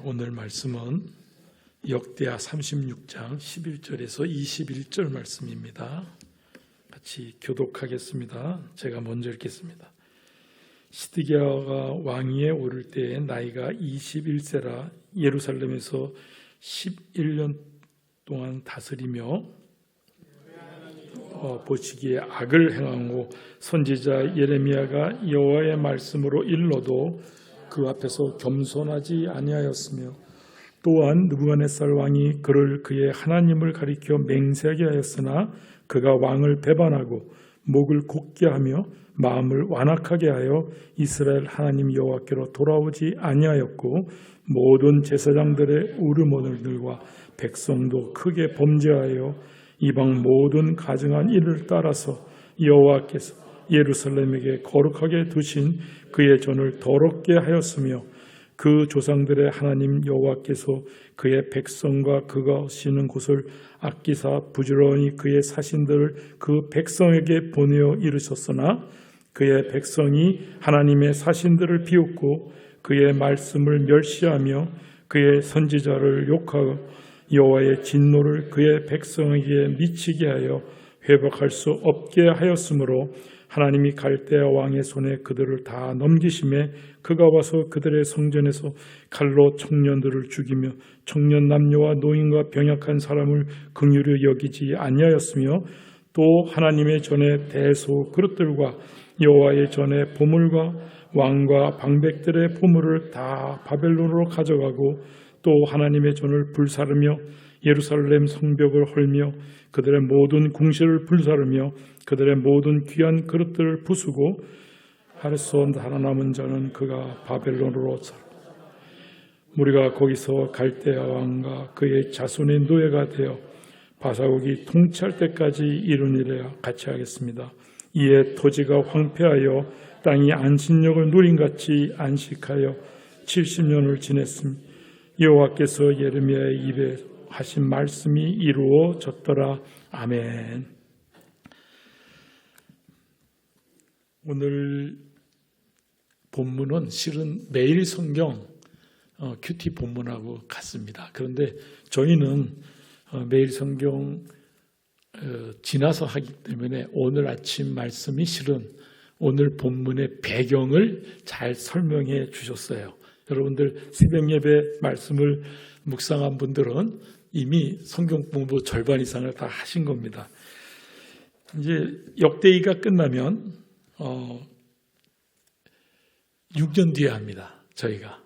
오늘 말씀은 역대하 36장 11절에서 21절 말씀입니다. 같이 교독하겠습니다. 제가 먼저 읽겠습니다. 시드기야가 왕위에 오를 때에 나이가 21세라 예루살렘에서 11년 동안 다스리며 보시기에 악을 행하고 선지자 예레미야가 여호와의 말씀으로 일러도 그 앞에서 겸손하지 아니하였으며 또한 느부갓네살 왕이 그를 그의 하나님을 가리켜 맹세하게 하였으나 그가 왕을 배반하고 목을 곧게 하며 마음을 완악하게 하여 이스라엘 하나님 여호와께로 돌아오지 아니하였고 모든 제사장들의 우르모들과 백성도 크게 범죄하여 이방 모든 가증한 일을 따라서 여호와께서 예루살렘에게 거룩하게 두신 그의 전을 더럽게 하였으며 그 조상들의 하나님 여호와께서 그의 백성과 그가 쉬는 곳을 아끼사 부지런히 그의 사신들을 그 백성에게 보내어 이르셨으나 그의 백성이 하나님의 사신들을 비웃고 그의 말씀을 멸시하며 그의 선지자를 욕하고 여호와의 진노를 그의 백성에게 미치게 하여 회복할 수 없게 하였으므로 하나님이 갈대아 왕의 손에 그들을 다 넘기심에 그가 와서 그들의 성전에서 칼로 청년들을 죽이며 청년 남녀와 노인과 병약한 사람을 긍휼히 여기지 아니하였으며 또 하나님의 전에 대소 그릇들과 여호와의 전에 보물과 왕과 방백들의 보물을 다 바벨론으로 가져가고 또 하나님의 전을 불사르며 예루살렘 성벽을 헐며 그들의 모든 궁실을 불사르며 그들의 모든 귀한 그릇들을 부수고 하루손 하나 남은 자는 그가 바벨론으로 우리가 거기서 갈대아 왕과 그의 자손의 노예가 되어 바사국이 통치할 때까지 이르니라 같이 하겠습니다. 이에 토지가 황폐하여 땅이 안식력을 누린같이 안식하여 70년을 지냈으며 여호와께서 예레미야의 입에 하신 말씀이 이루어졌더라. 아멘. 오늘 본문은 실은 매일 성경 큐티 본문하고 같습니다. 그런데 저희는 매일 성경 지나서 하기 때문에 오늘 아침 말씀이 실은 오늘 본문의 배경을 잘 설명해 주셨어요. 여러분들 새벽 예배 말씀을 묵상한 분들은 이미 성경 공부 절반 이상을 다 하신 겁니다. 이제 역대기가 끝나면 6년 뒤에 합니다. 저희가.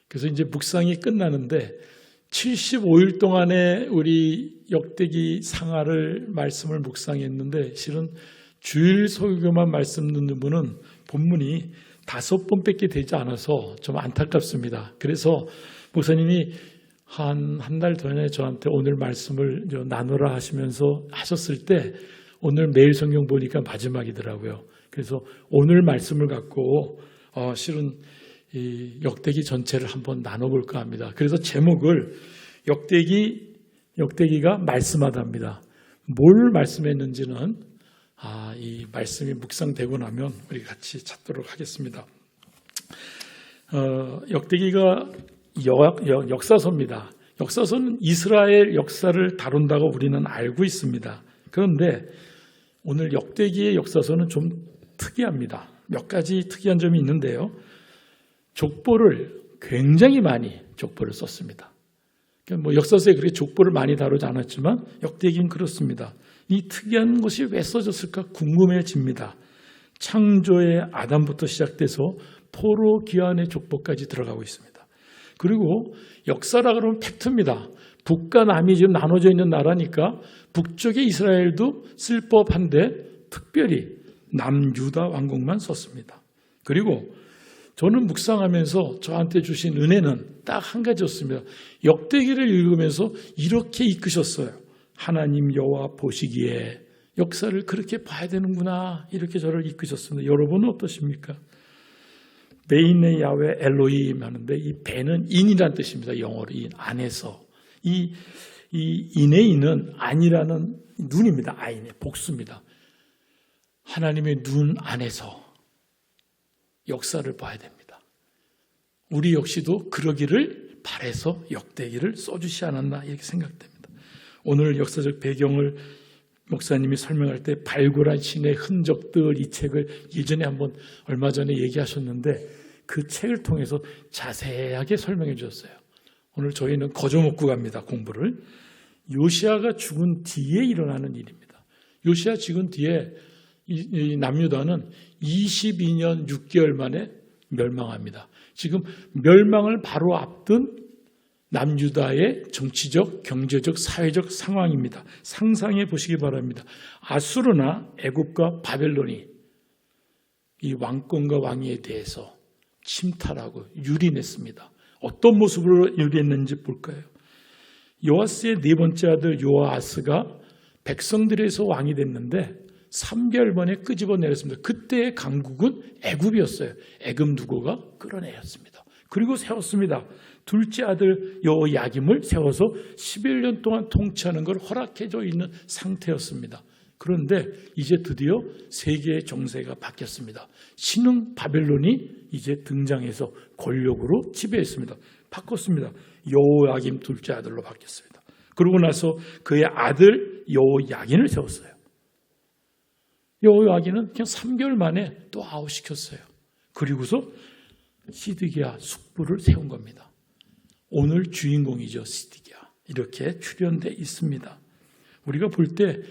그래서 이제 묵상이 끝나는데 75일 동안에 우리 역대기 상하를 말씀을 묵상했는데 실은 주일 설교만 말씀 듣는 분은 본문이 5번밖에 되지 않아서 좀 안타깝습니다. 그래서 목사님이 한 달 전에 저한테 오늘 말씀을 나누라 하시면서 하셨을 때 오늘 매일 성경 보니까 마지막이더라고요. 그래서 오늘 말씀을 갖고 실은 이 역대기 전체를 한번 나눠볼까 합니다. 그래서 제목을 역대기가 말씀하다입니다. 뭘 말씀했는지는 이 말씀이 묵상되고 나면 우리 같이 찾도록 하겠습니다. 역대기가 역사서입니다. 역사서는 이스라엘 역사를 다룬다고 우리는 알고 있습니다. 그런데 오늘 역대기의 역사서는 좀 특이합니다. 몇 가지 특이한 점이 있는데요. 족보를 굉장히 많이 족보를 썼습니다. 뭐 역사서에 그렇게 족보를 많이 다루지 않았지만 역대기는 그렇습니다. 이 특이한 것이 왜 써졌을까 궁금해집니다. 창조의 아담부터 시작돼서 포로 귀환의 족보까지 들어가고 있습니다. 그리고 역사라 그러면 팩트입니다. 북과 남이 지금 나눠져 있는 나라니까 북쪽의 이스라엘도 쓸 법한데 특별히 남유다 왕국만 썼습니다. 그리고 저는 묵상하면서 저한테 주신 은혜는 딱 한 가지였습니다. 역대기를 읽으면서 이렇게 이끄셨어요. 하나님 여호와 보시기에 역사를 그렇게 봐야 되는구나 이렇게 저를 이끄셨습니다. 여러분은 어떠십니까? 베인의 야훼 엘로힘 하는데 이 베는 인이라는 뜻입니다. 영어로 인, 안에서. 이 인의 인은 안이라는 눈입니다. 아인의 복수입니다. 하나님의 눈 안에서 역사를 봐야 됩니다. 우리 역시도 그러기를 바래서 역대기를 써주시 않았나 이렇게 생각됩니다. 오늘 역사적 배경을 목사님이 설명할 때 발굴한 신의 흔적들, 이 책을 예전에 한번 얼마 전에 얘기하셨는데 그 책을 통해서 자세하게 설명해 주셨어요. 오늘 저희는 거저 먹고 갑니다. 공부를. 요시아가 죽은 뒤에 일어나는 일입니다. 요시아 죽은 뒤에 이 남유다는 22년 6개월 만에 멸망합니다. 지금 멸망을 바로 앞둔 남유다의 정치적, 경제적, 사회적 상황입니다. 상상해 보시기 바랍니다. 아수르나 애굽과 바벨론이 이 왕권과 왕위에 대해서 침탈하고 유린했습니다. 어떤 모습으로 유린했는지 볼까요? 요아스의 네 번째 아들 요아스가 백성들에서 왕이 됐는데 3개월 만에 끄집어내렸습니다. 그때의 강국은 애굽이었어요. 애굽 누고가 끌어내렸습니다. 그리고 세웠습니다. 둘째 아들 여호야김을 세워서 11년 동안 통치하는 걸 허락해져 있는 상태였습니다. 그런데 이제 드디어 세계의 정세가 바뀌었습니다. 신흥 바벨론이 이제 등장해서 권력으로 지배했습니다. 바꿨습니다. 여호야김 둘째 아들로 바뀌었습니다. 그러고 나서 그의 아들 여호야긴을 세웠어요. 여호야긴은 그냥 3개월 만에 또 아웃시켰어요. 그리고서 시드기야 숙부를 세운 겁니다. 오늘 주인공이죠. 시드기야. 이렇게 출연되어 있습니다. 우리가 볼 때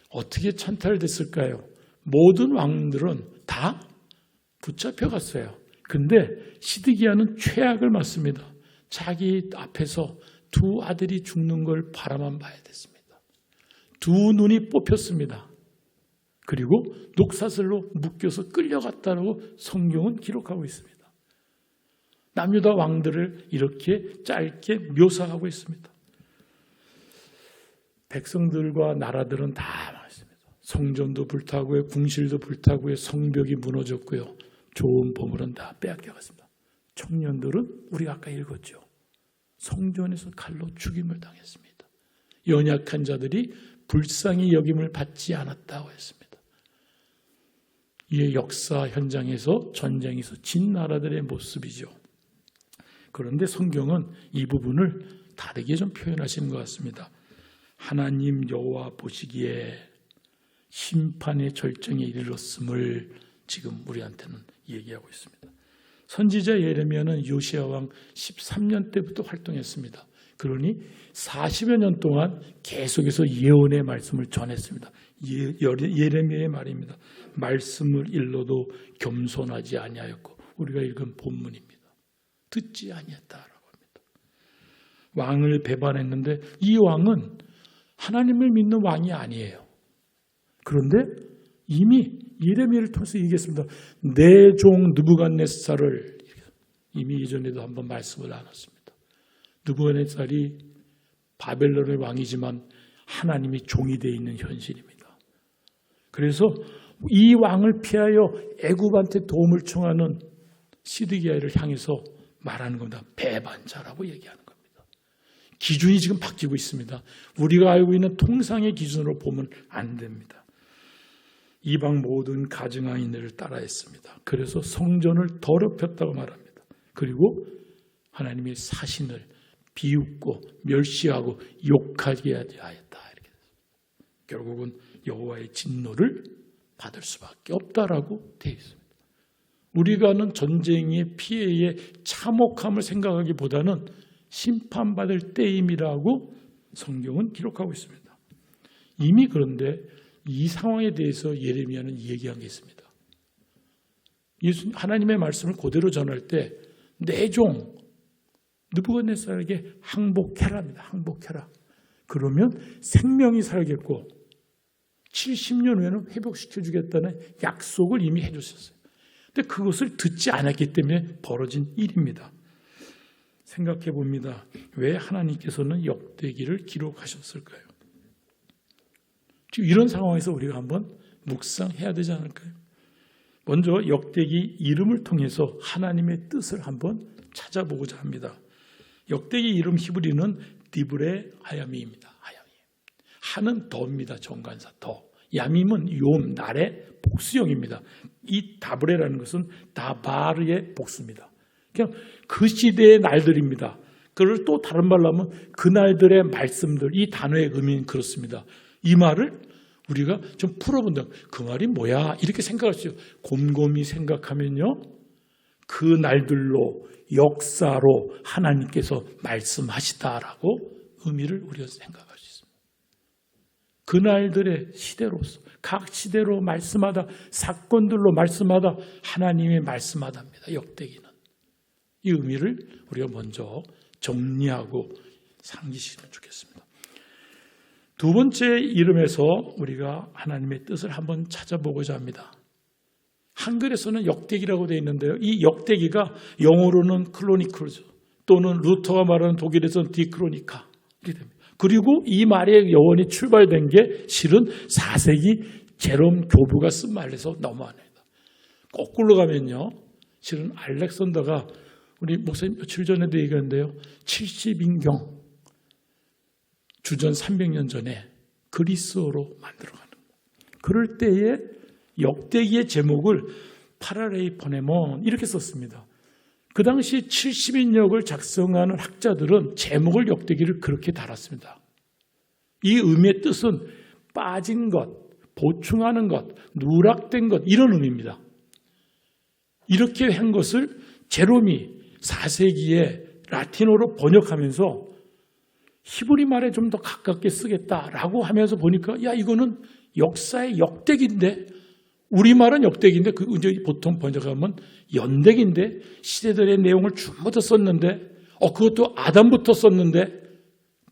어떻게 찬탈됐을까요? 모든 왕들은 다 붙잡혀갔어요. 근데 시드기야는 최악을 맞습니다. 자기 앞에서 두 아들이 죽는 걸 바라만 봐야 됐습니다. 두 눈이 뽑혔습니다. 그리고 녹사슬로 묶여서 끌려갔다고 성경은 기록하고 있습니다. 남유다 왕들을 이렇게 짧게 묘사하고 있습니다. 백성들과 나라들은 다 많습니다. 성전도 불타고요, 궁실도 불타고요, 성벽이 무너졌고요, 좋은 보물은 다 빼앗겨갔습니다. 청년들은 우리가 아까 읽었죠. 성전에서 칼로 죽임을 당했습니다. 연약한 자들이 불쌍히 여김을 받지 않았다고 했습니다. 이게 역사 현장에서 전쟁에서 진 나라들의 모습이죠. 그런데 성경은 이 부분을 다르게 좀 표현하시는 것 같습니다. 하나님 여호와 보시기에 심판의 절정에 이르렀음을 지금 우리한테는 얘기하고 있습니다. 선지자 예레미야는 요시야 왕 13년 때부터 활동했습니다. 그러니 40여 년 동안 계속해서 예언의 말씀을 전했습니다. 예레미야의 말입니다. 말씀을 일러도 겸손하지 아니하였고, 우리가 읽은 본문입니다. 듣지 아니했다라고 합니다. 왕을 배반했는데 이 왕은 하나님을 믿는 왕이 아니에요. 그런데 이미 예레미야를 통해서 얘기했습니다. 내 종 느부갓네살을, 이미 이전에도 한번 말씀을 나눴습니다. 느부갓네살이 바벨론의 왕이지만 하나님이 종이 되어 있는 현실입니다. 그래서 이 왕을 피하여 애굽한테 도움을 청하는 시드기야를 향해서 말하는 겁니다. 배반자라고 얘기하는 겁니다. 기준이 지금 바뀌고 있습니다. 우리가 알고 있는 통상의 기준으로 보면 안 됩니다. 이방 모든 가증하인들을 따라했습니다. 그래서 성전을 더럽혔다고 말합니다. 그리고 하나님의 사신을 비웃고 멸시하고 욕하게 하였다. 이렇게 결국은 여호와의 진노를 받을 수밖에 없다라고 되어 있습니다. 우리가 아는 전쟁의 피해의 참혹함을 생각하기보다는 심판받을 때임이라고 성경은 기록하고 있습니다. 이미 그런데 이 상황에 대해서 예레미야는 얘기한 게 있습니다. 하나님의 말씀을 그대로 전할 때 내 종 느부갓네살에게 항복해라입니다. 항복해라. 그러면 생명이 살겠고 70년 후에는 회복시켜주겠다는 약속을 이미 해주셨어요. 근데 그것을 듣지 않았기 때문에 벌어진 일입니다. 생각해 봅니다. 왜 하나님께서는 역대기를 기록하셨을까요? 지금 이런 상황에서 우리가 한번 묵상해야 되지 않을까요? 먼저 역대기 이름을 통해서 하나님의 뜻을 한번 찾아보고자 합니다. 역대기 이름 히브리는 디브레 아야미입니다. 아야미. 하는 더입니다. 정관사 더. 야밈은 욤, 날의 복수형입니다. 이 다브레라는 것은 다바르의 복수입니다. 그냥 그 시대의 날들입니다. 그걸 또 다른 말로 하면 그날들의 말씀들, 이 단어의 의미는 그렇습니다. 이 말을 우리가 좀 풀어본다. 그 말이 뭐야? 이렇게 생각하시죠. 곰곰이 생각하면요, 그 날들로 역사로 하나님께서 말씀하시다라고 의미를 우리가 생각할 수 있습니다. 그날들의 시대로서 각 시대로 말씀하다, 사건들로 말씀하다, 하나님이 말씀하답니다. 역대기는. 이 의미를 우리가 먼저 정리하고 상기시키면 좋겠습니다. 두 번째 이름에서 우리가 하나님의 뜻을 한번 찾아보고자 합니다. 한글에서는 역대기라고 되어 있는데요. 이 역대기가 영어로는 크로니클즈 또는 루터가 말하는 독일에서는 디크로니카 이렇게 됩니다. 그리고 이 말의 여원이 출발된 게 실은 4세기 제롬 교부가 쓴 말에서 넘어갑니다. 거꾸로 가면요, 실은 알렉산더가 우리 목사님 며칠 전에도 얘기했는데요, 70인경 주전 300년 전에 그리스어로 만들어가는 거예요. 그럴 때에 역대기의 제목을 파라레이포네몬 이렇게 썼습니다. 그 당시 70인역을 작성하는 학자들은 제목을 역대기를 그렇게 달았습니다. 이 의미의 뜻은 빠진 것, 보충하는 것, 누락된 것 이런 의미입니다. 이렇게 한 것을 제롬이 4세기에 라틴어로 번역하면서 히브리 말에 좀 더 가깝게 쓰겠다라고 하면서 보니까 야 이거는 역사의 역대기인데 우리말은 역대기인데 그 이제 보통 번역하면 연대기인데 시대들의 내용을 전부 다 썼는데 그것도 아담부터 썼는데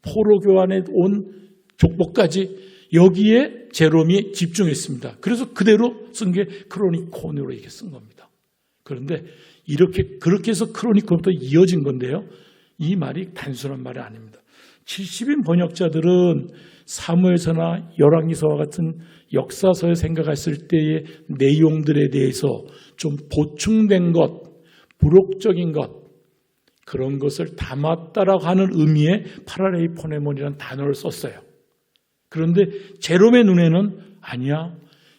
포로 교환에 온 족보까지 여기에 제롬이 집중했습니다. 그래서 그대로 쓴 게 크로니콘으로 이렇게 쓴 겁니다. 그런데 그렇게 해서 크로니콘부터 이어진 건데요. 이 말이 단순한 말이 아닙니다. 70인 번역자들은 사무엘서나 열왕기서와 같은 역사서에 생각했을 때의 내용들에 대해서 좀 보충된 것, 부록적인 것 그런 것을 담았다라고 하는 의미의 파라레이포네몬이라는 단어를 썼어요. 그런데 제롬의 눈에는 아니야.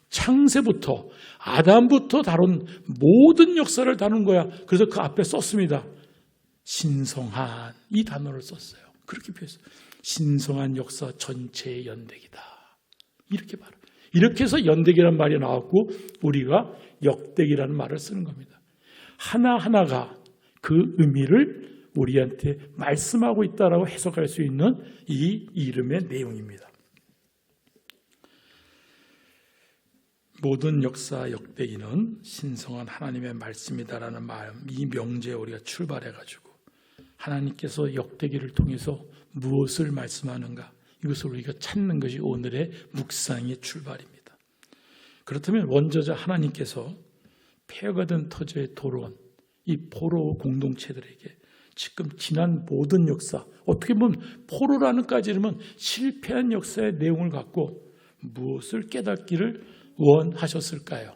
창세부터 아담부터 다룬 모든 역사를 다룬 거야. 그래서 그 앞에 썼습니다. 신성한 이 단어를 썼어요. 그렇게 표현했어요. 신성한 역사 전체의 연대기다. 이렇게 말해요. 이렇게 해서 연대기라는 말이 나왔고 우리가 역대기라는 말을 쓰는 겁니다. 하나하나가 그 의미를 우리한테 말씀하고 있다라고 해석할 수 있는 이 이름의 내용입니다. 모든 역사 역대기는 신성한 하나님의 말씀이다라는 말, 이 명제에 우리가 출발해가지고 하나님께서 역대기를 통해서 무엇을 말씀하는가 이것을 우리가 찾는 것이 오늘의 묵상의 출발입니다. 그렇다면 원저자 하나님께서 폐허가 된 터저에 돌아온 이 포로 공동체들에게 지금 지난 모든 역사 어떻게 보면 포로라는까지는 실패한 역사의 내용을 갖고 무엇을 깨닫기를 원하셨을까요?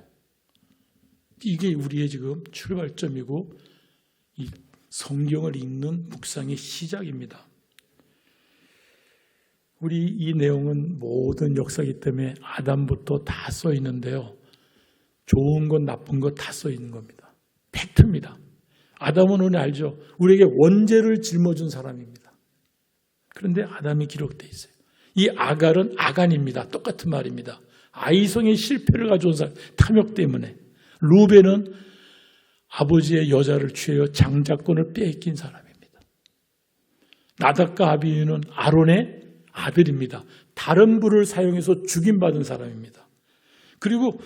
이게 우리의 지금 출발점이고 이 성경을 읽는 묵상의 시작입니다. 우리 이 내용은 모든 역사이기 때문에 아담부터 다 써 있는데요. 좋은 것 나쁜 것 다 써 있는 겁니다. 팩트입니다. 아담은 오늘 알죠? 우리에게 원죄를 짊어준 사람입니다. 그런데 아담이 기록되어 있어요. 이 아갈은 아간입니다. 똑같은 말입니다. 아이성의 실패를 가져온 사람, 탐욕 때문에. 루벤은 아버지의 여자를 취하여 장자권을 빼앗긴 사람입니다. 나답과 아비유는 아론의 아들입니다. 다른 부를 사용해서 죽임받은 사람입니다. 그리고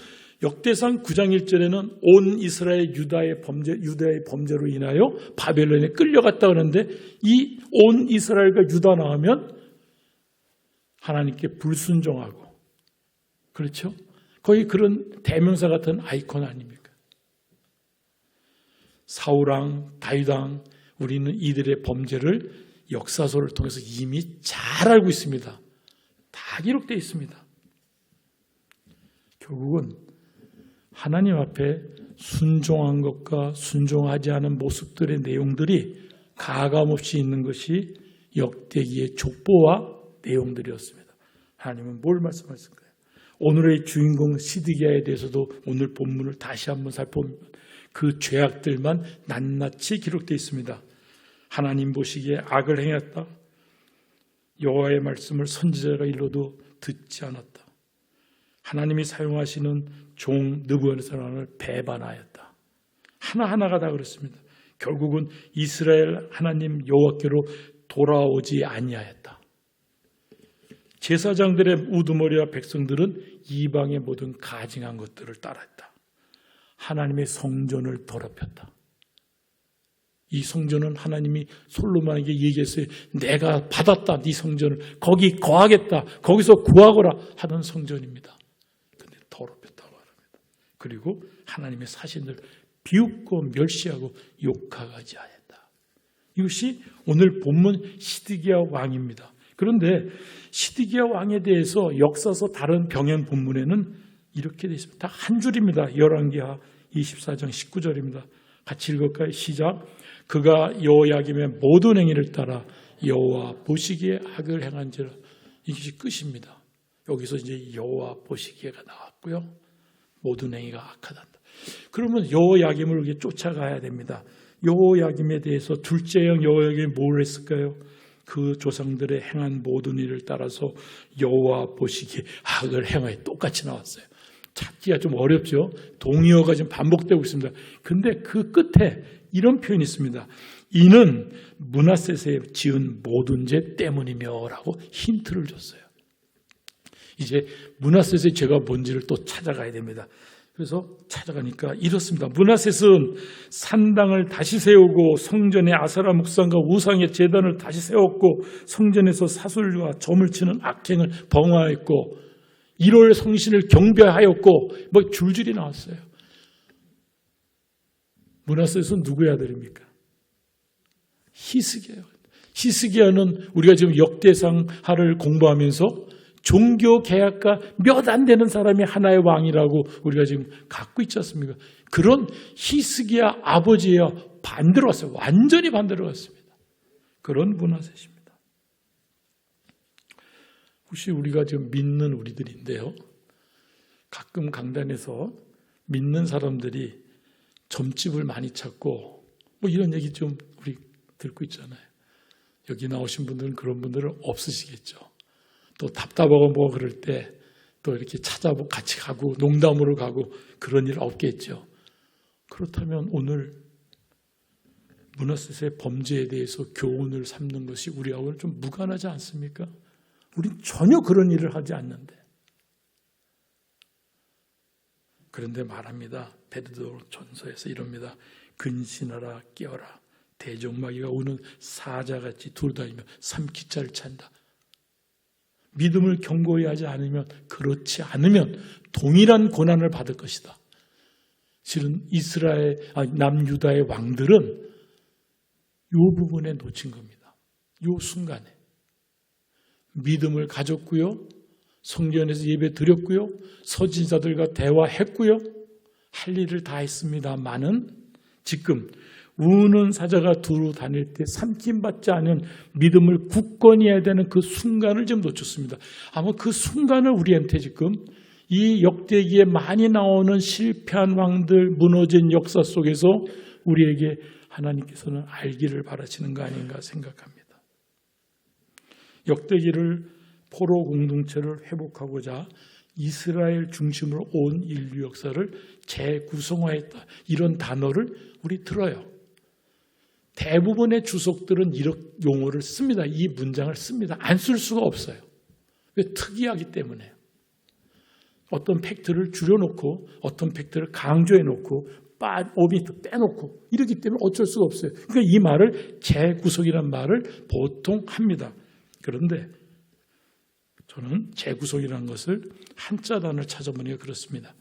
역대상 9장 1절에는 온 이스라엘 유다의 범죄로 인하여 바벨론에 끌려갔다 그러는데 이 온 이스라엘과 유다 나오면 하나님께 불순종하고 그렇죠? 거의 그런 대명사 같은 아이콘 아닙니까? 사울왕, 다윗왕 우리는 이들의 범죄를 역사서를 통해서 이미 잘 알고 있습니다. 다 기록되어 있습니다. 결국은 하나님 앞에 순종한 것과 순종하지 않은 모습들의 내용들이 가감없이 있는 것이 역대기의 족보와 내용들이었습니다. 하나님은 뭘 말씀하셨을까요? 오늘의 주인공 시드기야에 대해서도 오늘 본문을 다시 한번 살펴보면 그 죄악들만 낱낱이 기록되어 있습니다. 하나님 보시기에 악을 행했다. 여호와의 말씀을 선지자가 일러도 듣지 않았다. 하나님이 사용하시는 종 느부갓네살을 배반하였다. 하나하나가 다 그렇습니다. 결국은 이스라엘 하나님 여호와께로 돌아오지 아니하였다. 제사장들의 우두머리와 백성들은 이방의 모든 가증한 것들을 따랐다. 하나님의 성전을 더럽혔다. 이 성전은 하나님이 솔로몬에게 얘기했어요. 내가 받았다. 네 성전을. 거기 거하겠다. 거기서 구하거라 하던 성전입니다. 그런데 더럽혔다고 합니다. 그리고 하나님의 사신을 비웃고 멸시하고 욕하지 하였다. 이것이 오늘 본문 시드기야 왕입니다. 그런데 시드기야 왕에 대해서 역사서 다른 병행 본문에는 이렇게 되어 있습니다. 다 한 줄입니다. 열왕기하 24장 19절입니다. 같이 읽을까요? 시작. 그가 여호야김의 모든 행위를 따라 여호와 보시기에 악을 행한지라. 이것이 끝입니다. 여기서 이제 여호와 보시기에가 나왔고요. 모든 행위가 악하단다. 그러면 여호야김을 이렇게 쫓아가야 됩니다. 여호야김에 대해서 둘째 형 여호야김이 뭘 했을까요? 그 조상들의 행한 모든 일을 따라서 여호와 보시기에 악을 행하여 똑같이 나왔어요. 찾기가 좀 어렵죠. 동의어가 지금 반복되고 있습니다. 근데 그 끝에 이런 표현이 있습니다. 이는 므낫셋에 지은 모든 죄 때문이며 라고 힌트를 줬어요. 이제 므낫셋의 죄가 뭔지를 또 찾아가야 됩니다. 그래서 찾아가니까 이렇습니다. 므낫셋은 산당을 다시 세우고 성전에 아세라 목상과 우상의 제단을 다시 세웠고 성전에서 사슬과 점을 치는 악행을 범하였고 1월 성신을 경배하였고 뭐 줄줄이 나왔어요. 므낫셋은 누구의 아들입니까? 히스기야예요. 히스기야는 우리가 지금 역대상하를 공부하면서 종교 계약과 몇 안 되는 사람이 하나의 왕이라고 우리가 지금 갖고 있지 않습니까? 그런 히스기야 아버지와 반대로 왔어요. 완전히 반대로 왔습니다. 그런 므낫셋입니다. 혹시 우리가 지금 믿는 우리들인데요. 가끔 강단에서 믿는 사람들이 점집을 많이 찾고 뭐 이런 얘기 좀 우리 듣고 있잖아요. 여기 나오신 분들은 그런 분들은 없으시겠죠. 또 답답하고 뭐 그럴 때 또 이렇게 찾아보고 같이 가고 농담으로 가고 그런 일 없겠죠. 그렇다면 오늘 므낫셋의 범죄에 대해서 교훈을 삼는 것이 우리하고는 좀 무관하지 않습니까? 우린 전혀 그런 일을 하지 않는데. 그런데 말합니다. 베드로 전서에서 이럽니다. 근신하라 깨어라. 대적마귀가 오는 사자같이 돌아다니며 삼키자를 찬다. 믿음을 견고히 하지 않으면 그렇지 않으면 동일한 고난을 받을 것이다. 실은 남유다의 왕들은 이 부분에 놓친 겁니다. 이 순간에. 믿음을 가졌고요. 성전에서 예배 드렸고요. 서진사들과 대화했고요. 할 일을 다 했습니다만은 지금 우는 사자가 두루 다닐 때 삼킴받지 않은 믿음을 굳건히 해야 되는 그 순간을 좀 놓쳤습니다. 아마 그 순간을 우리한테 지금 이 역대기에 많이 나오는 실패한 왕들, 무너진 역사 속에서 우리에게 하나님께서는 알기를 바라시는 거 아닌가 생각합니다. 역대기를 포로 공동체를 회복하고자 이스라엘 중심으로 온 인류 역사를 재구성화했다. 이런 단어를 우리 들어요. 대부분의 주석들은 이런 용어를 씁니다. 이 문장을 씁니다. 안 쓸 수가 없어요. 왜? 특이하기 때문에요. 어떤 팩트를 줄여놓고 어떤 팩트를 강조해놓고 오미트 빼놓고 이러기 때문에 어쩔 수가 없어요. 그러니까 이 말을 재구성이라는 말을 보통 합니다. 그런데 저는 재구성이라는 것을 한자 단어를 찾아보니까 그렇습니다.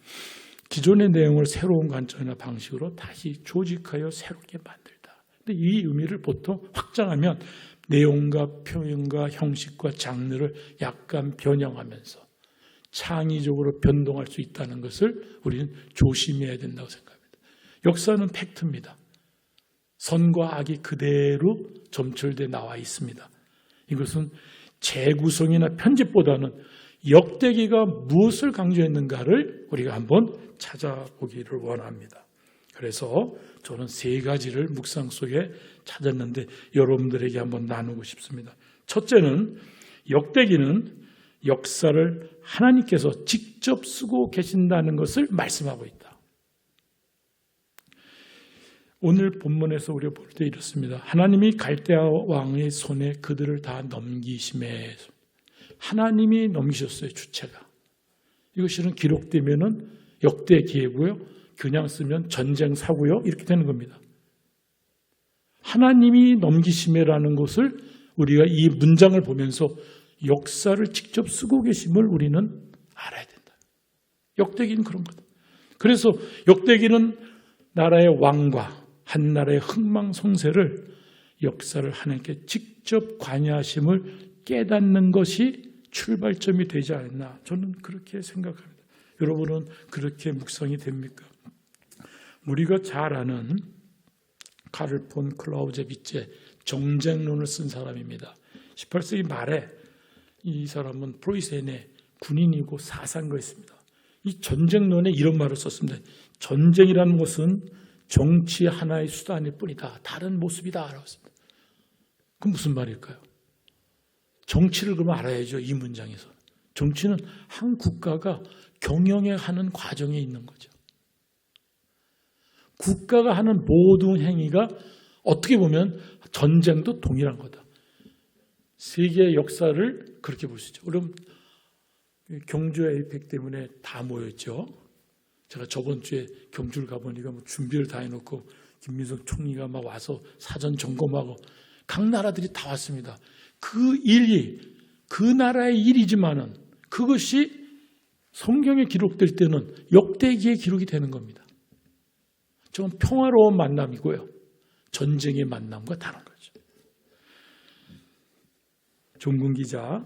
기존의 내용을 새로운 관점이나 방식으로 다시 조직하여 새롭게 만들다. 근데 이 의미를 보통 확장하면 내용과 표현과 형식과 장르를 약간 변형하면서 창의적으로 변동할 수 있다는 것을 우리는 조심해야 된다고 생각합니다. 역사는 팩트입니다. 선과 악이 그대로 점철되어 나와 있습니다. 이것은 재구성이나 편집보다는 역대기가 무엇을 강조했는가를 우리가 한번 찾아보기를 원합니다. 그래서 저는 세 가지를 묵상 속에 찾았는데 여러분들에게 한번 나누고 싶습니다. 첫째는 역대기는 역사를 하나님께서 직접 쓰고 계신다는 것을 말씀하고 있다. 오늘 본문에서 우리가 볼 때 이렇습니다. 하나님이 갈대아 왕의 손에 그들을 다 넘기심에 하나님이 넘기셨어요. 주체가. 이것이 기록되면은 역대기고요. 그냥 쓰면 전쟁 사고요. 이렇게 되는 겁니다. 하나님이 넘기심이라는 것을 우리가 이 문장을 보면서 역사를 직접 쓰고 계심을 우리는 알아야 된다. 역대기는 그런 거다. 그래서 역대기는 나라의 왕과 한 나라의 흥망성쇠를 역사를 하나님께 직접 관여하심을 깨닫는 것이 출발점이 되지 않았나 저는 그렇게 생각합니다. 여러분은 그렇게 묵상이 됩니까? 우리가 잘 아는 카를 폰 클라우제비체 정쟁론을 쓴 사람입니다. 18세기 말에 이 사람은 프로이센의 군인이고 사상가였습니다. 이 전쟁론에 이런 말을 썼습니다. 전쟁이라는 것은 정치의 하나의 수단일 뿐이다. 다른 모습이다. 알았습니다. 그럼 무슨 말일까요? 정치를 그럼 알아야죠. 이 문장에서. 정치는 한 국가가 경영해 하는 과정에 있는 거죠. 국가가 하는 모든 행위가 어떻게 보면 전쟁도 동일한 거다. 세계의 역사를 그렇게 볼 수 있죠. 그럼 경주 에이펙 때문에 다 모였죠. 제가 저번 주에 경주를 가보니까 준비를 다 해놓고 김민석 총리가 막 와서 사전 점검하고 각 나라들이 다 왔습니다. 그 일이 그 나라의 일이지만은 그것이 성경에 기록될 때는 역대기에 기록이 되는 겁니다. 저건 평화로운 만남이고요. 전쟁의 만남과 다른 거죠. 종군 기자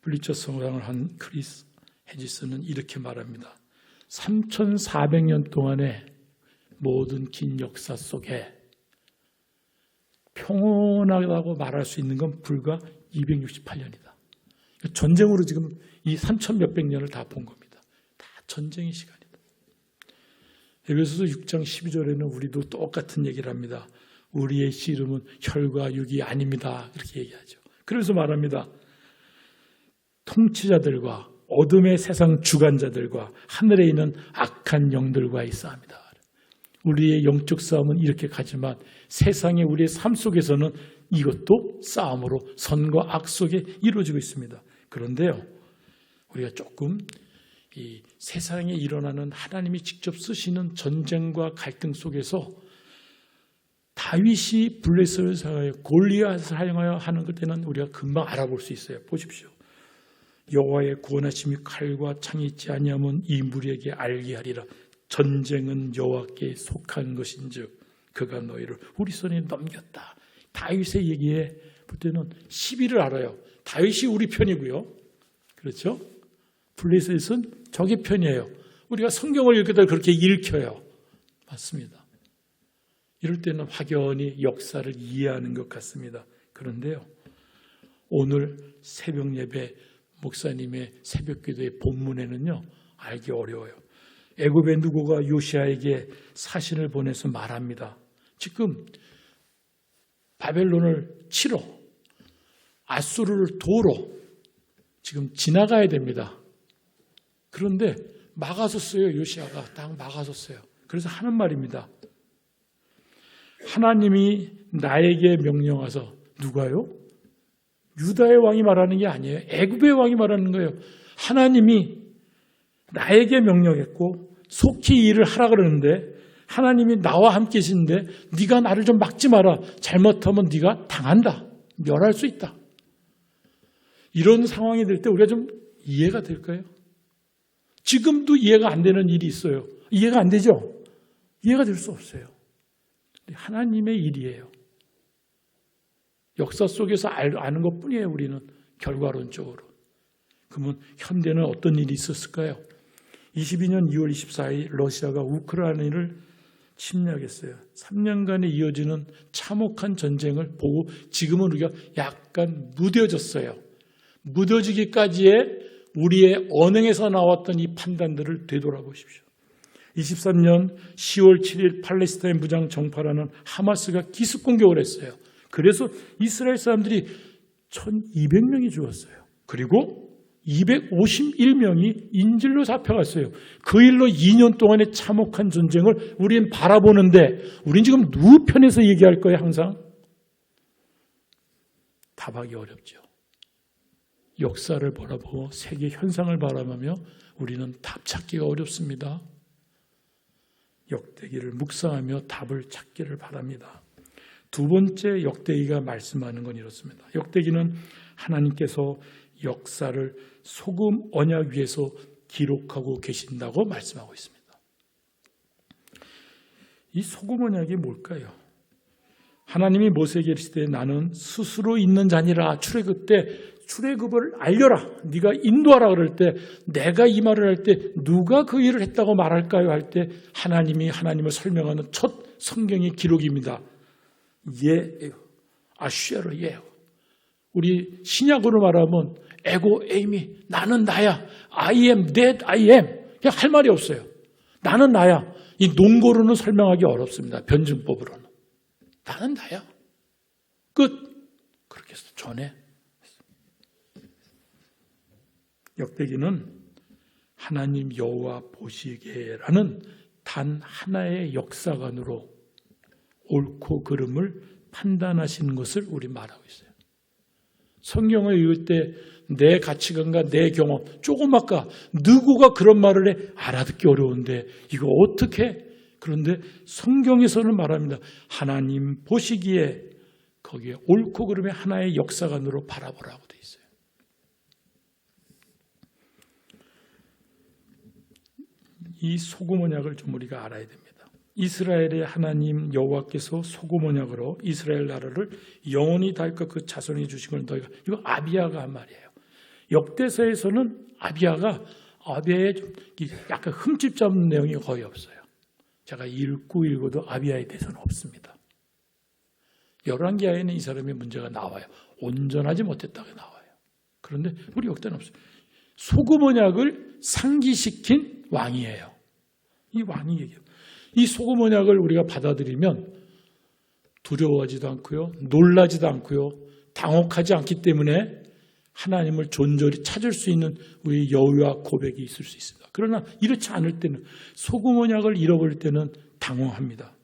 블리처 성장을 한 크리스 해지스는 이렇게 말합니다. 3,400년 동안의 모든 긴 역사 속에 평온하다고 말할 수 있는 건 불과 268년이다. 전쟁으로 지금 이 3,몇백 년을 다 본 겁니다. 다 전쟁의 시간이다. 에베소서 6장 12절에는 우리도 똑같은 얘기를 합니다. 우리의 씨름은 혈과 육이 아닙니다. 이렇게 얘기하죠. 그래서 말합니다. 통치자들과 어둠의 세상 주관자들과 하늘에 있는 악한 영들과의 싸움이다. 우리의 영적 싸움은 이렇게 가지만 세상의 우리의 삶 속에서는 이것도 싸움으로 선과 악 속에 이루어지고 있습니다. 그런데요, 우리가 조금 이 세상에 일어나는 하나님이 직접 쓰시는 전쟁과 갈등 속에서 다윗이 블레셋을 사용하여 골리앗을 사용하여 하는 때는 우리가 금방 알아볼 수 있어요. 보십시오. 여호와의 구원하심이 칼과 창이 있지 아니하면 이 무리에게 알게 하리라. 전쟁은 여호와께 속한 것인즉 그가 너희를 우리 손에 넘겼다. 다윗의 얘기에 볼 때는 시비를 알아요. 다윗이 우리 편이고요. 그렇죠? 블레셋은 적의 편이에요. 우리가 성경을 읽을 때 그렇게 읽혀요. 맞습니다. 이럴 때는 확연히 역사를 이해하는 것 같습니다. 그런데요, 오늘 새벽 예배 목사님의 새벽 기도의 본문에는요, 알기 어려워요. 애굽의 누고가 요시아에게 사신을 보내서 말합니다. 지금 바벨론을 치러 아수르를 도로 지금 지나가야 됩니다. 그런데 막아섰어요. 요시아가 딱 막아섰어요. 그래서 하는 말입니다. 하나님이 나에게 명령하서 누가요? 유다의 왕이 말하는 게 아니에요. 애굽의 왕이 말하는 거예요. 하나님이 나에게 명령했고 속히 일을 하라 그러는데 하나님이 나와 함께 계시는데 네가 나를 좀 막지 마라. 잘못하면 네가 당한다. 멸할 수 있다. 이런 상황이 될 때 우리가 좀 이해가 될까요? 지금도 이해가 안 되는 일이 있어요. 이해가 안 되죠? 이해가 될 수 없어요. 하나님의 일이에요. 역사 속에서 아는 것뿐이에요. 우리는 결과론적으로. 그러면 현대는 어떤 일이 있었을까요? 22년 2월 24일 러시아가 우크라이나를 침략했어요. 3년간에 이어지는 참혹한 전쟁을 보고 지금은 우리가 약간 무뎌졌어요. 무뎌지기까지의 우리의 언행에서 나왔던 이 판단들을 되돌아보십시오. 23년 10월 7일 팔레스타인 무장 정파라는 하마스가 기습 공격을 했어요. 그래서 이스라엘 사람들이 1200명이 죽었어요. 그리고 251명이 인질로 잡혀갔어요. 그 일로 2년 동안의 참혹한 전쟁을 우리는 바라보는데 우린 지금 누구 편에서 얘기할 거예요, 항상? 답하기 어렵죠. 역사를 바라보고 세계 현상을 바라보며 우리는 답 찾기가 어렵습니다. 역대기를 묵상하며 답을 찾기를 바랍니다. 두 번째 역대기가 말씀하는 건 이렇습니다. 역대기는 하나님께서 역사를 소금 언약 위에서 기록하고 계신다고 말씀하고 있습니다. 이 소금 언약이 뭘까요? 하나님이 모세에게 이르시되 나는 스스로 있는 자니라. 출애굽 때 출애굽을 알려라. 네가 인도하라 그럴 때 내가 이 말을 할 때 누가 그 일을 했다고 말할까요? 할 때 하나님이 하나님을 설명하는 첫 성경의 기록입니다. 예, 아슈에로 예. 우리 신약으로 말하면 에고 에이미 나는 나야. I am that I am. 그냥 할 말이 없어요. 나는 나야. 이 농고로는 설명하기 어렵습니다. 변증법으로는. 나는 나야. 끝. 그렇게 해서 전해. 역대기는 하나님 여호와 보시기에라는 단 하나의 역사관으로 옳고 그름을 판단하시는 것을 우리 말하고 있어요. 성경을 읽을 때 내 가치관과 내 경험, 조금 아까 누구가 그런 말을 해 알아듣기 어려운데 이거 어떻게? 그런데 성경에서는 말합니다. 하나님 보시기에 거기에 옳고 그름의 하나의 역사관으로 바라보라고 돼 있어요. 이 소금 언약을 좀 우리가 알아야 됩니다. 이스라엘의 하나님 여호와께서 소금 언약으로 이스라엘 나라를 영원히 다할까 그 자손이 주신 걸 너희가, 이거 아비야가 한 말이에요. 역대서에서는 아비야의 약간 흠집 잡는 내용이 거의 없어요. 제가 읽고도 아비야에 대해서는 없습니다. 열왕기하에는 이 사람의 문제가 나와요. 온전하지 못했다고 나와요. 그런데 우리 역대는 없어요. 소금 언약을 상기시킨 왕이에요. 이 왕이 얘기해요. 이 소금 언약을 우리가 받아들이면 두려워하지도 않고요, 놀라지도 않고요, 당혹하지 않기 때문에 하나님을 존재히 찾을 수 있는 우리 여호와 고백이 있을 수 있습니다. 그러나 이렇지 않을 때는, 소금 언약을 잃어버릴 때는 당황합니다.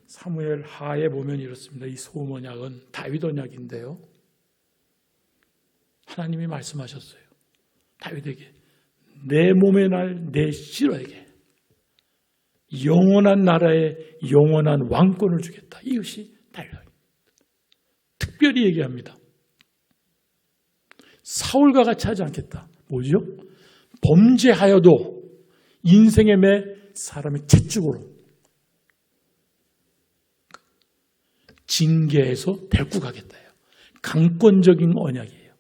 사무엘 하에 보면 이렇습니다. 이 소금 언약은 다윗 언약인데요, 하나님이 말씀하셨어요. 다윗에게 내 몸의 날 내 씨로에게 영원한 나라에 영원한 왕권을 주겠다. 이것이 달라요. 특별히 얘기합니다. 사울과 같이 하지 않겠다. 뭐죠? 범죄하여도 인생의 매 사람의 채찍으로 징계해서 데리고 가겠다요. 강권적인 언약이에요.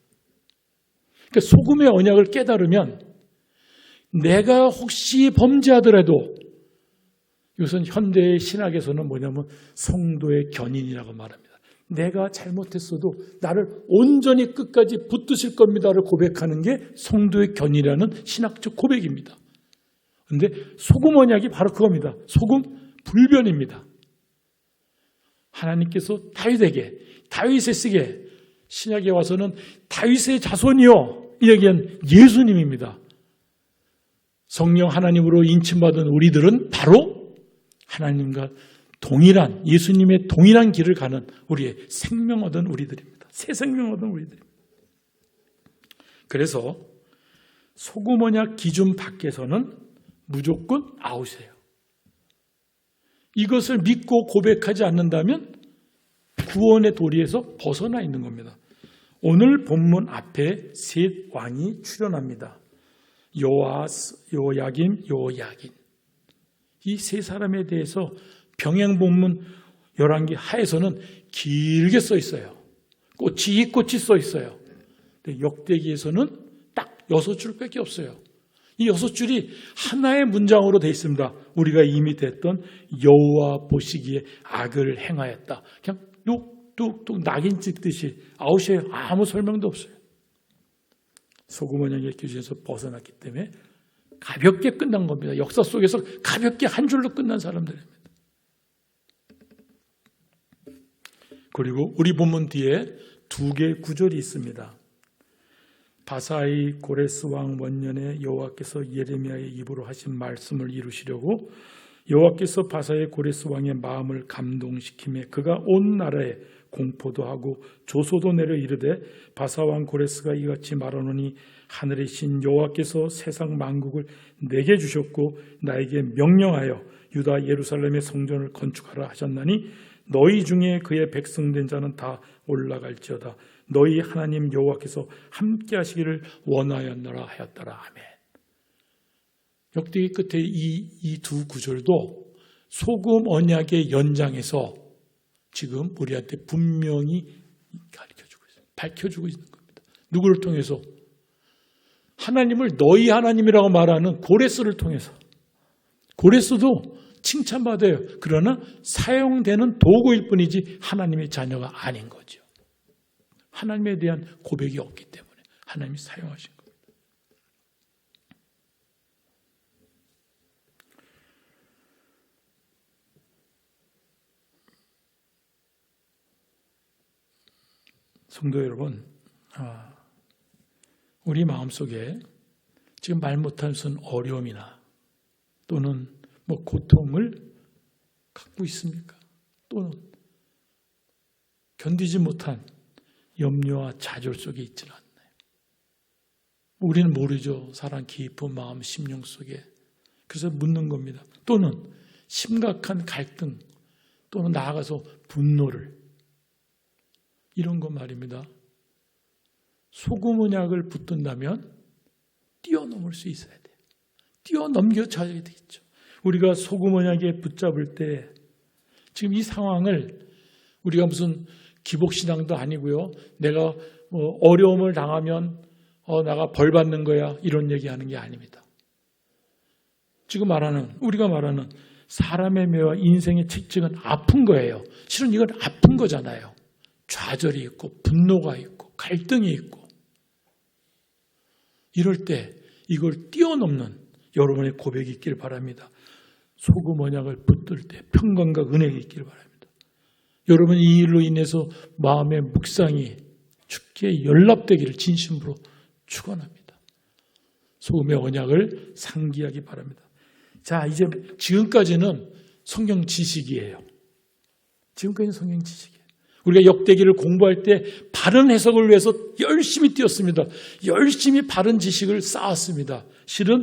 그러니까 소금의 언약을 깨달으면 내가 혹시 범죄하더라도, 이것은 현대의 신학에서는 뭐냐면 성도의 견인이라고 말합니다. 내가 잘못했어도 나를 온전히 끝까지 붙드실 겁니다를 고백하는 게 성도의 견인이라는 신학적 고백입니다. 그런데 소금 언약이 바로 그겁니다. 소금 불변입니다. 하나님께서 다윗에 쓰게, 신약에 와서는 다윗의 자손이요 이 얘기한 예수님입니다. 성령 하나님으로 인침받은 우리들은 바로 하나님과 동일한, 예수님의 동일한 길을 가는 우리의 생명 얻은 우리들입니다. 새 생명 얻은 우리들입니다. 그래서 소금 언약 기준 밖에서는 무조건 아웃이에요. 이것을 믿고 고백하지 않는다면 구원의 도리에서 벗어나 있는 겁니다. 오늘 본문 앞에 셋 왕이 출현합니다. 요아스, 요야긴, 요야긴. 이 세 사람에 대해서 병행 본문 열왕기 하에서는 길게 써 있어요. 꼬치꼬치 써 있어요. 근데 역대기에서는 딱 6줄밖에 없어요. 이 6줄이 하나의 문장으로 되어 있습니다. 우리가 이미 됐던 여호와 보시기에 악을 행하였다. 그냥 뚝뚝뚝 낙인 찍듯이 아웃이에요. 아무 설명도 없어요. 소금 언약의 기준에서 벗어났기 때문에 가볍게 끝난 겁니다. 역사 속에서 가볍게 한 줄로 끝난 사람들입니다. 그리고 우리 본문 뒤에 두 개의 구절이 있습니다. 바사의 고레스 왕 원년에 여호와께서 예레미야의 입으로 하신 말씀을 이루시려고 여호와께서 바사의 고레스 왕의 마음을 감동시키며 그가 온 나라에 공포도 하고 조소도 내려 이르되 바사 왕 고레스가 이같이 말하노니 하늘의 신 여호와께서 세상 만국을 내게 주셨고 나에게 명령하여 유다 예루살렘의 성전을 건축하라 하셨나니 너희 중에 그의 백성된 자는 다 올라갈지어다. 너희 하나님 여호와께서 함께 하시기를 원하였노라 하였더라. 아멘. 역대기 끝에 이 두 구절도 소금 언약의 연장에서 지금 우리한테 분명히 가르쳐주고 있어요. 밝혀주고 있는 겁니다. 누구를 통해서? 하나님을 너희 하나님이라고 말하는 고레스를 통해서. 고레스도 칭찬받아요. 그러나 사용되는 도구일 뿐이지 하나님의 자녀가 아닌 거죠. 하나님에 대한 고백이 없기 때문에 하나님이 사용하신 겁니다. 성도 여러분, 우리 마음속에 지금 말 못할 무슨 어려움이나 또는 고통을 갖고 있습니까? 또는 견디지 못한 염려와 좌절 속에 있지는 않나요? 우리는 모르죠. 사람 깊은 마음, 심령 속에. 그래서 묻는 겁니다. 또는 심각한 갈등, 또는 나아가서 분노를. 이런 거 말입니다. 소금 언약을 붙든다면 뛰어넘을 수 있어야 돼요. 뛰어넘겨져야 되겠죠. 우리가 소금 언약에 붙잡을 때 지금 이 상황을 우리가 무슨 기복신앙도 아니고요. 내가 어려움을 당하면 내가 벌 받는 거야 이런 얘기하는 게 아닙니다. 지금 우리가 말하는 사람의 매와 인생의 책찍은 아픈 거예요. 실은 이건 아픈 거잖아요. 좌절이 있고 분노가 있고 갈등이 있고 이럴 때 이걸 뛰어넘는 여러분의 고백이 있길 바랍니다. 소금 언약을 붙들 때 평강과 은혜가 있길 바랍니다. 여러분 이 일로 인해서 마음의 묵상이 주께 연락되기를 진심으로 축원합니다. 소금의 언약을 상기하기 바랍니다. 자, 이제 지금까지는 성경 지식이에요. 지금까지는 성경 지식이에요. 우리가 역대기를 공부할 때 바른 해석을 위해서 열심히 뛰었습니다. 열심히 바른 지식을 쌓았습니다. 실은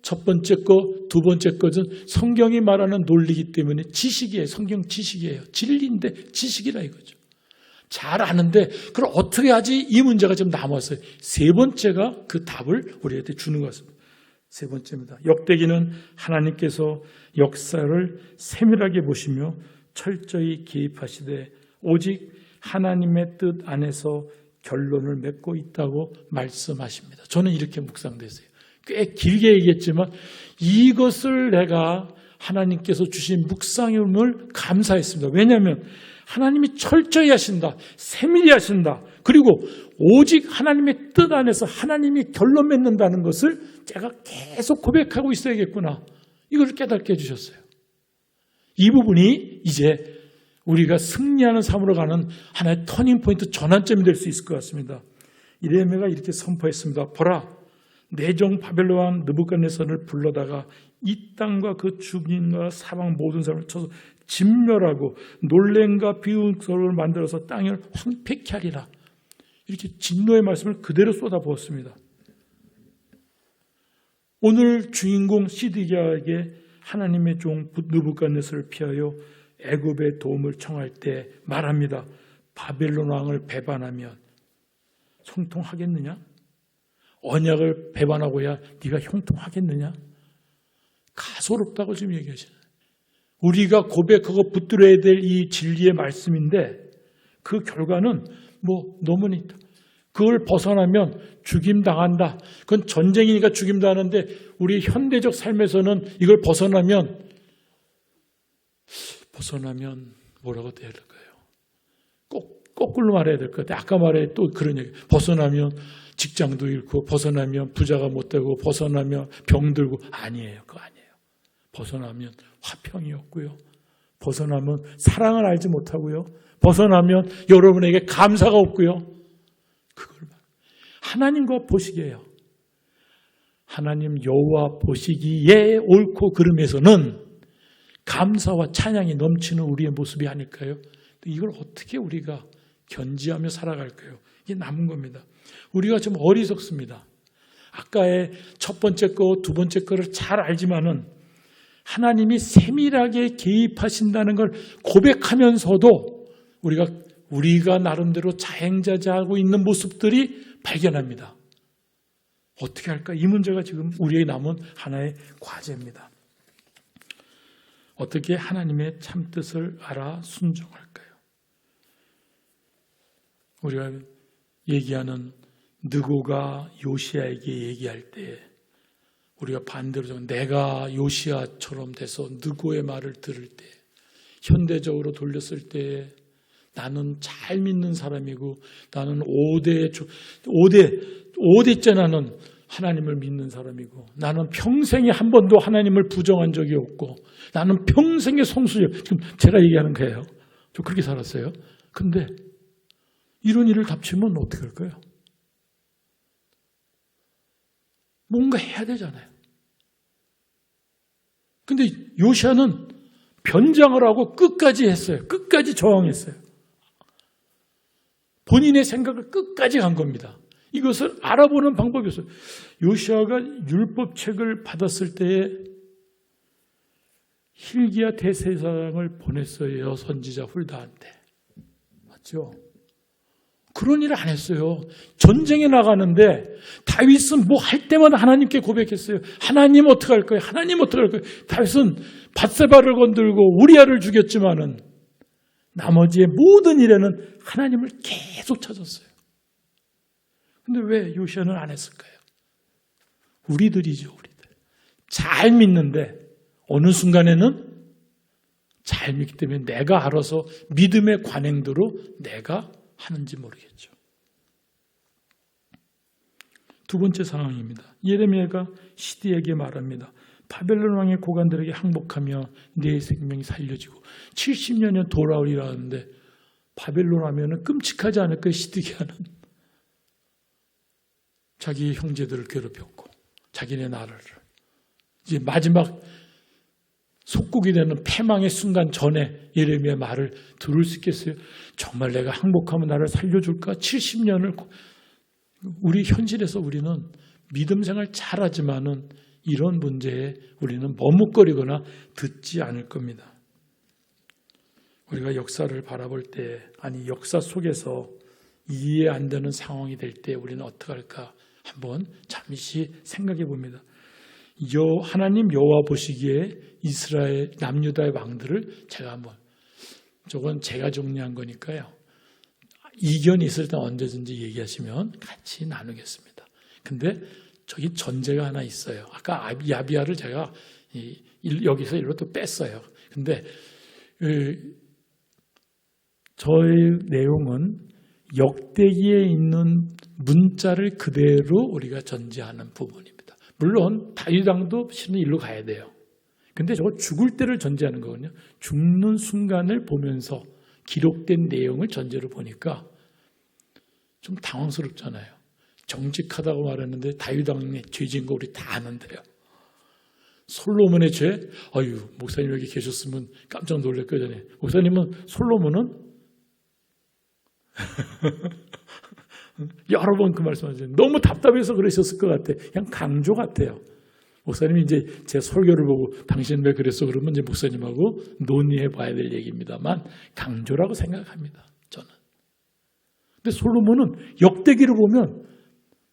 첫 번째 거, 두 번째 것은 성경이 말하는 논리이기 때문에 지식이에요. 성경 지식이에요. 진리인데 지식이라 이거죠. 잘 아는데 그걸 어떻게 하지? 이 문제가 좀 남았어요. 세 번째가 그 답을 우리한테 주는 것 같습니다. 세 번째입니다. 역대기는 하나님께서 역사를 세밀하게 보시며 철저히 개입하시되 오직 하나님의 뜻 안에서 결론을 맺고 있다고 말씀하십니다. 저는 이렇게 묵상됐어요. 꽤 길게 얘기했지만 이것을 내가 하나님께서 주신 묵상임을 감사했습니다. 왜냐하면 하나님이 철저히 하신다. 세밀히 하신다. 그리고 오직 하나님의 뜻 안에서 하나님이 결론 맺는다는 것을 제가 계속 고백하고 있어야겠구나. 이걸 깨닫게 해주셨어요. 이 부분이 이제 우리가 승리하는 삶으로 가는 하나의 터닝포인트 전환점이 될 수 있을 것 같습니다. 예레미야가 이렇게 선포했습니다. 보라, 내 종 바벨론 왕 느부갓네살을 불러다가 이 땅과 그 주민과 사방 모든 사람을 쳐서 진멸하고 놀램과 비웃음을 만들어서 땅을 황폐케 하리라. 이렇게 진노의 말씀을 그대로 쏟아부었습니다. 오늘 주인공 시드기야에게 하나님의 종 느부갓네살을 피하여 애굽의 도움을 청할 때 말합니다. 바벨론 왕을 배반하면 형통하겠느냐? 언약을 배반하고야 네가 형통하겠느냐? 가소롭다고 지금 얘기하시는. 우리가 고백하고 붙들어야 될 이 진리의 말씀인데 그 결과는 너무나 있다. 그걸 벗어나면 죽임당한다. 그건 전쟁이니까 죽임당하는데 우리 현대적 삶에서는 이걸 벗어나면 뭐라고 해야 될까요? 꼭 거꾸로 말해야 될 것 같아요. 아까 말해 또 그런 얘기. 벗어나면 직장도 잃고, 벗어나면 부자가 못 되고, 벗어나면 병들고. 아니에요. 그거 아니에요. 벗어나면 화평이 없고요. 벗어나면 사랑을 알지 못하고요. 벗어나면 여러분에게 감사가 없고요. 그걸 하나님과 보시기에요. 하나님 여호와 보시기에 옳고 그름에서는 감사와 찬양이 넘치는 우리의 모습이 아닐까요? 이걸 어떻게 우리가 견지하며 살아갈까요? 이게 남은 겁니다. 우리가 좀 어리석습니다. 아까의 첫 번째 거, 두 번째 거를 잘 알지만은 하나님이 세밀하게 개입하신다는 걸 고백하면서도 우리가 나름대로 자행자재하고 있는 모습들이 발견합니다. 어떻게 할까? 이 문제가 지금 우리에게 남은 하나의 과제입니다. 어떻게 하나님의 참뜻을 알아 순종할까요? 우리가 얘기하는 느고가 요시야에게 얘기할 때 우리가 반대로 내가 요시야처럼 돼서 느고의 말을 들을 때 현대적으로 돌렸을 때 나는 잘 믿는 사람이고 나는 5대째 나는 하나님을 믿는 사람이고 나는 평생에 한 번도 하나님을 부정한 적이 없고 나는 평생의 성수죠. 지금 제가 얘기하는 거예요. 저 그렇게 살았어요. 근데 이런 일을 닥치면 어떻게 할까요? 뭔가 해야 되잖아요. 근데 요시야는 변장을 하고 끝까지 했어요. 끝까지 저항했어요. 본인의 생각을 끝까지 간 겁니다. 이것을 알아보는 방법이었어요. 요시야가 율법책을 받았을 때에 hil기야 대제사장을 보냈어요. 선지자 훌다한테. 맞죠? 그런 일을 안 했어요. 전쟁에 나가는데 다윗은 뭐 할 때마다 하나님께 고백했어요. 하나님 어떻게 할 거예요? 하나님 어떻게 할 거예요? 다윗은 밧세바를 건들고 우리아를 죽였지만은 나머지의 모든 일에는 하나님을 계속 찾았어요. 근데 왜 요시야는 안 했을까요? 우리들이죠, 우리들. 잘 믿는데 어느 순간에는 잘 믿기 때문에 내가 알아서 믿음의 관행대로 내가 하는지 모르겠죠. 두 번째 상황입니다. 예레미야가 시드에게 말합니다. 바벨론 왕의 고관들에게 항복하며 내 생명이 살려지고 70년에 돌아오리라 하는데 바벨론 하면은 끔찍하지 않을까요? 시드기야는 자기 형제들을 괴롭혔고 자기네 나라를 이제 마지막 속국이 되는 패망의 순간 전에 예레미야의 말을 들을 수 있겠어요? 정말 내가 항복하면 나를 살려줄까? 70년을 우리 현실에서 우리는 믿음 생활 잘하지만은 이런 문제에 우리는 머뭇거리거나 듣지 않을 겁니다. 우리가 역사를 바라볼 때 아니 역사 속에서 이해 안 되는 상황이 될 때 우리는 어떻게 할까 한번 잠시 생각해 봅니다. 하나님 여호와 보시기에 이스라엘 남유다의 왕들을 제가 한번 저건 제가 정리한 거니까요. 이견이 있을 때 언제든지 얘기하시면 같이 나누겠습니다. 근데 저기 전제가 하나 있어요. 아까 야비야를 제가 여기서 일로 또 뺐어요. 근데 저의 내용은 역대기에 있는 문자를 그대로 우리가 전제하는 부분입니다. 물론 다윗 왕도 실은 일로 가야 돼요. 근데 저거 죽을 때를 전제하는 거거든요. 죽는 순간을 보면서 기록된 내용을 전제로 보니까 좀 당황스럽잖아요. 정직하다고 말했는데 다윗 왕의 죄진 거 우리 다 아는데요. 솔로몬의 죄, 목사님 여기 계셨으면 깜짝 놀랄 거잖아요. 목사님은 솔로몬은 여러 번 그 말씀하셨어요. 너무 답답해서 그러셨을 것 같아요. 그냥 강조 같아요. 목사님이 이제 제 설교를 보고 당신 왜 그랬어? 그러면 이제 목사님하고 논의해 봐야 될 얘기입니다만 강조라고 생각합니다. 저는. 근데 솔로몬은 역대기를 보면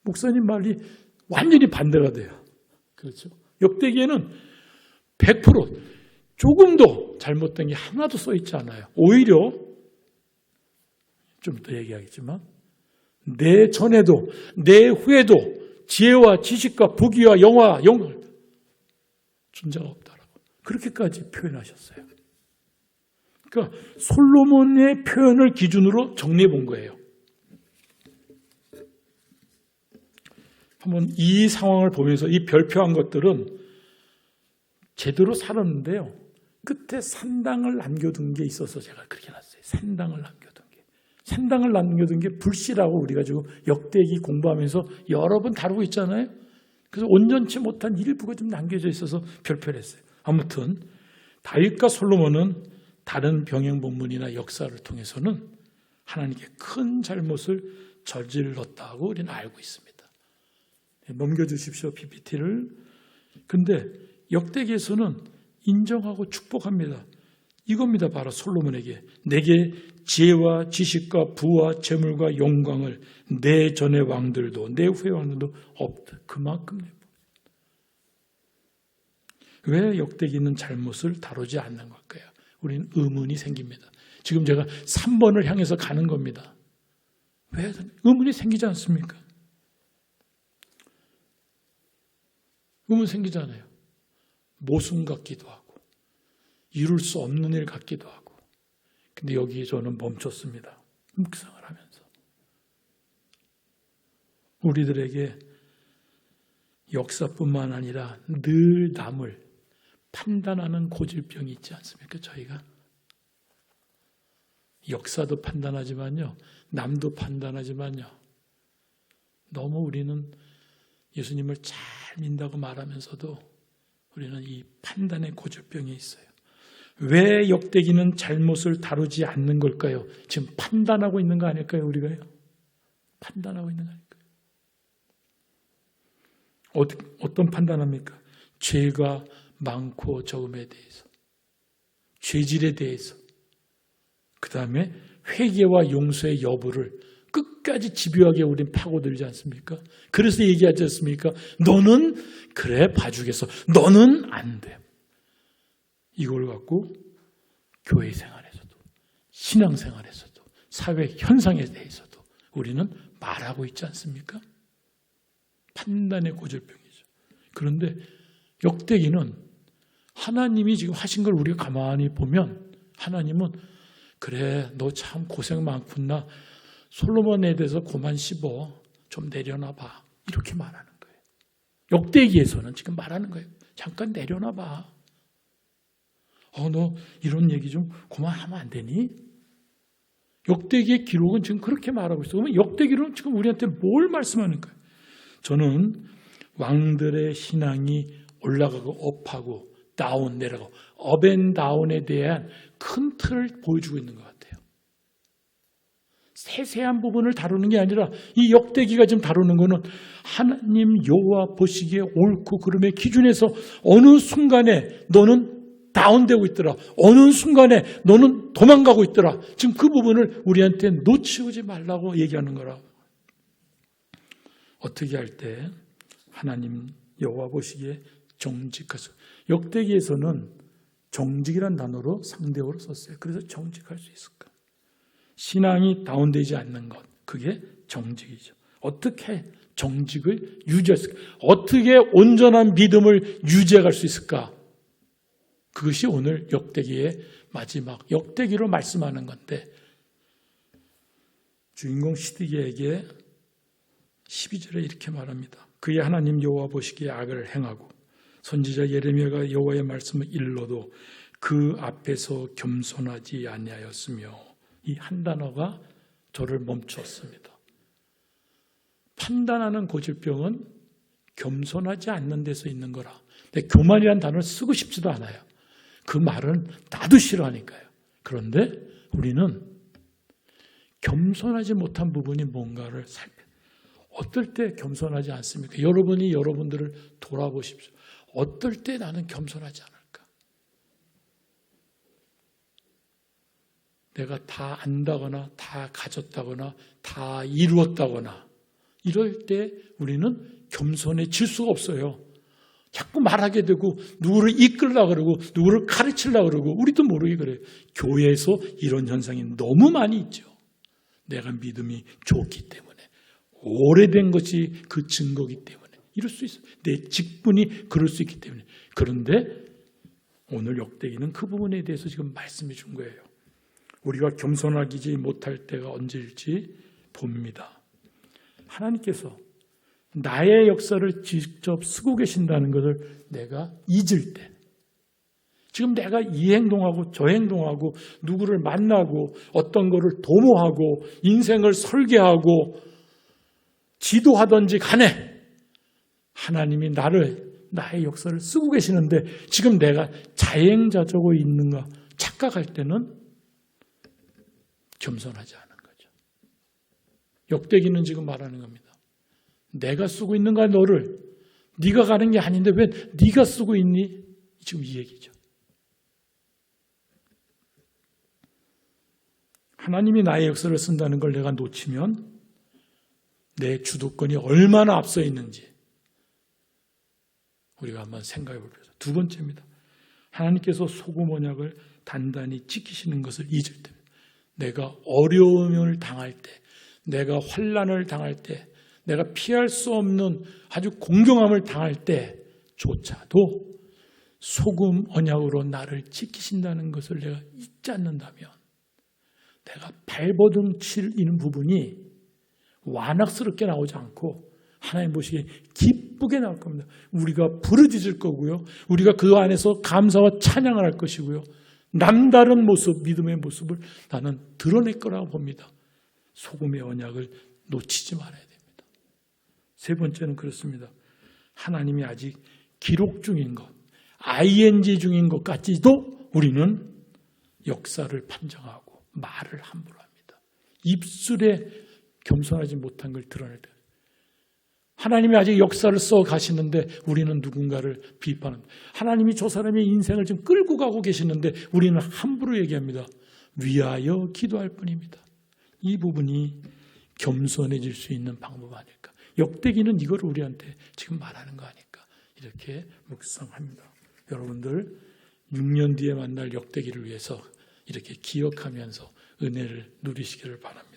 목사님 말이 완전히 반대가 돼요. 그렇죠? 역대기에는 100% 조금도 잘못된 게 하나도 써 있지 않아요. 오히려 좀 더 얘기하겠지만 내 전에도 내 후에도 지혜와 지식과 부귀와 영광을 준 자가 없다라고 그렇게까지 표현하셨어요. 그러니까 솔로몬의 표현을 기준으로 정리해 본 거예요. 한번 이 상황을 보면서 이 별표한 것들은 제대로 살았는데요. 끝에 산당을 남겨둔 게 있어서 제가 그렇게 놨어요. 산당을 남겨둔 게. 산당을 남겨둔 게 불씨라고 우리가 지금 역대기 공부하면서 여러 번 다루고 있잖아요. 그래서 온전치 못한 일부가 좀 남겨져 있어서 별표를 했어요. 아무튼 다윗과 솔로몬은 다른 병행본문이나 역사를 통해서는 하나님께 큰 잘못을 저질렀다고 우리는 알고 있습니다. 넘겨주십시오, PPT를. 근데 역대기에서는 인정하고 축복합니다. 이겁니다. 바로 솔로몬에게 내게 지혜와 지식과 부와 재물과 영광을 내 전의 왕들도 내 후의 왕들도 없다. 그만큼 왜 역대기는 잘못을 다루지 않는 걸까요? 우리는 의문이 생깁니다. 지금 제가 3번을 향해서 가는 겁니다. 왜 의문이 생기지 않습니까? 의문 생기잖아요. 모순 같기도 하고 이룰 수 없는 일 같기도 하고. 근데 여기 저는 멈췄습니다. 묵상을 하면서 우리들에게 역사뿐만 아니라 늘 남을 판단하는 고질병이 있지 않습니까? 저희가 역사도 판단하지만요, 남도 판단하지만요, 너무 우리는 예수님을 잘 믿는다고 말하면서도 우리는 이 판단의 고질병이 있어요. 왜 역대기는 잘못을 다루지 않는 걸까요? 지금 판단하고 있는 거 아닐까요? 우리가요? 판단하고 있는 거 아닐까요? 어떤 판단합니까? 죄가 많고 적음에 대해서, 죄질에 대해서, 그 다음에 회개와 용서의 여부를 끝까지 집요하게 우린 파고들지 않습니까? 그래서 얘기하지 않습니까? 너는 그래 봐주겠어. 너는 안 돼. 이걸 갖고 교회 생활에서도, 신앙 생활에서도, 사회 현상에 대해서도 우리는 말하고 있지 않습니까? 판단의 고질병이죠. 그런데 역대기는 하나님이 지금 하신 걸 우리가 가만히 보면 하나님은 그래 너 참 고생 많구나. 솔로몬에 대해서 고만 씹어. 좀 내려놔봐. 이렇게 말하는 거예요. 역대기에서는 지금 말하는 거예요. 잠깐 내려놔봐. 너 이런 얘기 좀 그만하면 안 되니? 역대기의 기록은 지금 그렇게 말하고 있어요. 그러면 역대기는 지금 우리한테 뭘 말씀하는 거예요? 저는 왕들의 신앙이 올라가고 업하고 다운 내려가고 업앤다운에 대한 큰 틀을 보여주고 있는 것 같아요. 세세한 부분을 다루는 게 아니라 이 역대기가 지금 다루는 거는 하나님 여호와 보시기에 옳고 그름의 기준에서 어느 순간에 너는 다운되고 있더라. 어느 순간에 너는 도망가고 있더라. 지금 그 부분을 우리한테 놓치지 말라고 얘기하는 거라. 어떻게 할 때 하나님 여호와 보시기에 정직하소. 역대기에서는 정직이란 단어로 상대어로 썼어요. 그래서 정직할 수 있을까? 신앙이 다운되지 않는 것, 그게 정직이죠. 어떻게 정직을 유지할 수 있을까? 어떻게 온전한 믿음을 유지해 갈 수 있을까? 그것이 오늘 역대기의 마지막 역대기로 말씀하는 건데, 주인공 시드기에게 12절에 이렇게 말합니다. 그의 하나님 여호와 보시기에 악을 행하고 선지자 예레미야가 여호와의 말씀을 일러도 그 앞에서 겸손하지 아니하였으며, 이 한 단어가 저를 멈췄습니다. 판단하는 고질병은 겸손하지 않는 데서 있는 거라. 근데 교만이라는 단어를 쓰고 싶지도 않아요. 그 말은 나도 싫어하니까요. 그런데 우리는 겸손하지 못한 부분이 뭔가를 어떨 때 겸손하지 않습니까? 여러분이 여러분들을 돌아보십시오. 어떨 때 나는 겸손하지 않을까? 내가 다 안다거나 다 가졌다거나 다 이루었다거나 이럴 때 우리는 겸손해질 수가 없어요. 자꾸 말하게 되고 누구를 이끌려고 그러고 누구를 가르치려고 그러고 우리도 모르게 그래요. 교회에서 이런 현상이 너무 많이 있죠. 내가 믿음이 좋기 때문에, 오래된 것이 그 증거이기 때문에 이럴 수 있어요. 내 직분이 그럴 수 있기 때문에. 그런데 오늘 역대기는 그 부분에 대해서 지금 말씀해 준 거예요. 우리가 겸손하지 못할 때가 언제일지 봅니다. 하나님께서 나의 역사를 직접 쓰고 계신다는 것을 내가 잊을 때, 지금 내가 이 행동하고 저 행동하고 누구를 만나고 어떤 거를 도모하고 인생을 설계하고 지도하든지 간에 하나님이 나의 역사를 쓰고 계시는데 지금 내가 자행자적으로 있는가 착각할 때는 겸손하지 않은 거죠. 역대기는 지금 말하는 겁니다. 내가 쓰고 있는가 너를, 네가 가는 게 아닌데 왜 네가 쓰고 있니? 지금 이 얘기죠. 하나님이 나의 역사를 쓴다는 걸 내가 놓치면 내 주도권이 얼마나 앞서 있는지 우리가 한번 생각해 볼 필요가 있습니다. 두 번째입니다. 하나님께서 소금 언약을 단단히 지키시는 것을 잊을 때입니다. 내가 어려움을 당할 때, 내가 환난을 당할 때, 내가 피할 수 없는 아주 공경함을 당할 때조차도 소금 언약으로 나를 지키신다는 것을 내가 잊지 않는다면 내가 발버둥 치는 부분이 완악스럽게 나오지 않고 하나님 보시기에 기쁘게 나올 겁니다. 우리가 부르짖을 거고요. 우리가 그 안에서 감사와 찬양을 할 것이고요. 남다른 모습, 믿음의 모습을 나는 드러낼 거라고 봅니다. 소금의 언약을 놓치지 말아야 됩니다. 세 번째는 그렇습니다. 하나님이 아직 기록 중인 것, ing 중인 것까지도 우리는 역사를 판정하고 말을 함부로 합니다. 입술에 겸손하지 못한 걸 드러낼 때 하나님이 아직 역사를 써 가시는데 우리는 누군가를 비판합니다. 하나님이 저 사람의 인생을 지금 끌고 가고 계시는데 우리는 함부로 얘기합니다. 위하여 기도할 뿐입니다. 이 부분이 겸손해질 수 있는 방법 아닐까. 역대기는 이걸 우리한테 지금 말하는 거 아닐까. 이렇게 묵상합니다. 여러분들 6년 뒤에 만날 역대기를 위해서 이렇게 기억하면서 은혜를 누리시기를 바랍니다.